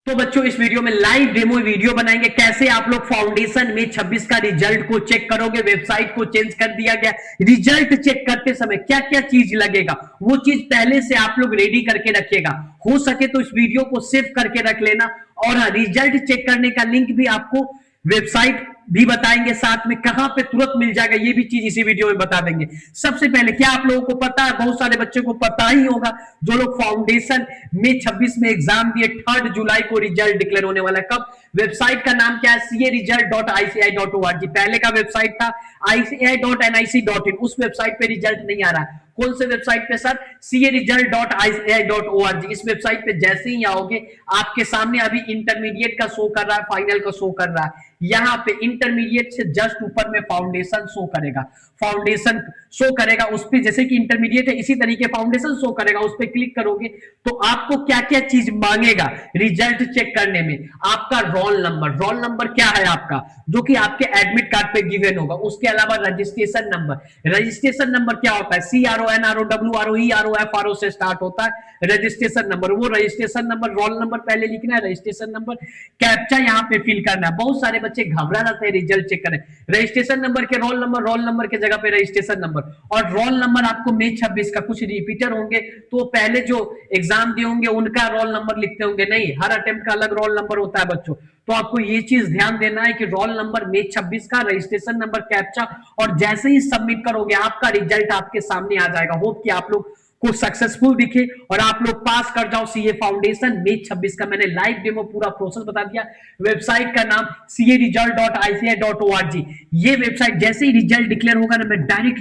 तो बच्चों इस वीडियो में लाइव डेमो वीडियो बनाएंगे कैसे आप लोग फाउंडेशन में 26 का रिजल्ट को चेक करोगे। वेबसाइट को चेंज कर दिया गया, रिजल्ट चेक करते समय क्या क्या चीज लगेगा वो चीज पहले से आप लोग रेडी करके रखिएगा। हो सके तो इस वीडियो को सेव करके रख लेना। और हाँ, रिजल्ट चेक करने का लिंक भी आपको वेबसाइट भी बताएंगे, साथ में कहां पे तुरंत मिल जाएगा ये भी चीज इसी वीडियो में बता देंगे। सबसे पहले क्या आप लोगों को पता है, बहुत सारे बच्चों को पता ही होगा जो लोग फाउंडेशन में 26 में एग्जाम दिए, 3 जुलाई को रिजल्ट डिक्लेयर होने वाला है। कब? वेबसाइट का नाम क्या है? caresult.ici.org। पहले का वेबसाइट था ici.nic.in। उस वेबसाइट पे रिजल्ट नहीं आ रहा है। कौन से वेबसाइट पे सर? caresult.ici.org। इस वेबसाइट पे जैसे ही आओगे आपके सामने अभी इंटरमीडिएट का शो कर रहा है, फाइनल का शो कर रहा है। यहां पे इंटरमीडिएट से जस्ट ऊपर में फाउंडेशन शो करेगा, फाउंडेशन शो करेगा। उस पर जैसे कि इंटरमीडिएट है इसी तरीके फाउंडेशन शो करेगा। उस पर क्लिक करोगे तो आपको क्या क्या चीज मांगेगा रिजल्ट चेक करने में? आपका रोल नंबर, रोल नंबर क्या है आपका, जो कि आपके एडमिट कार्ड पे गिवन होगा। उसके अलावा रजिस्ट्रेशन नंबर, रजिस्ट्रेशन नंबर क्या होता है? CRO NRO WRO ERO FRO से स्टार्ट होता है रजिस्ट्रेशन नंबर। वो रजिस्ट्रेशन नंबर, रोल नंबर पहले लिखना है, रजिस्ट्रेशन नंबर, कैप्चा यहाँ पे फिल करना है। बहुत सारे बच्चे घबरा जाते हैं रिजल्ट चेक करें, रजिस्ट्रेशन नंबर के रोल नंबर, रोल नंबर के जगह पे रजिस्ट्रेशन नंबर। और रोल नंबर आपको मई 26 का, कुछ रिपीटर होंगे तो पहले जो एग्जाम दिए होंगे उनका रोल नंबर लिखते होंगे, नहीं, हर अटेम्प्ट का अलग रोल नंबर होता है बच्चों। तो आपको ये चीज ध्यान देना है कि रोल नंबर मई 26 का, रजिस्ट्रेशन नंबर, कैप्चा, और जैसे ही सबमिट करोगे आपका रिजल्ट आपके सामने आ जाएगा। होप कि आप लोग को सक्सेसफुल दिखे और आप लोग पास कर जाओ सीए फाउंडेशन मई 26 का। मैंने लाइव डेमो पूरा प्रोसेस बता दिया। वेबसाइट का नाम caresult.ici.org। ये वेबसाइट जैसे ही रिजल्ट डिक्लेयर होगा ना, मैं डायरेक्ट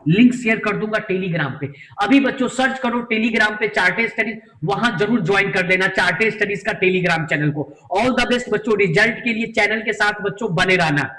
लिंक शेयर कर दूंगा टेलीग्राम पे। अभी बच्चों सर्च करो टेलीग्राम पे चार्टेड स्टडीज, वहां जरूर ज्वाइन कर लेना चार्टेड स्टडीज का टेलीग्राम चैनल को। ऑल द बेस्ट बच्चों, रिजल्ट के लिए चैनल के साथ बच्चों बने रहना।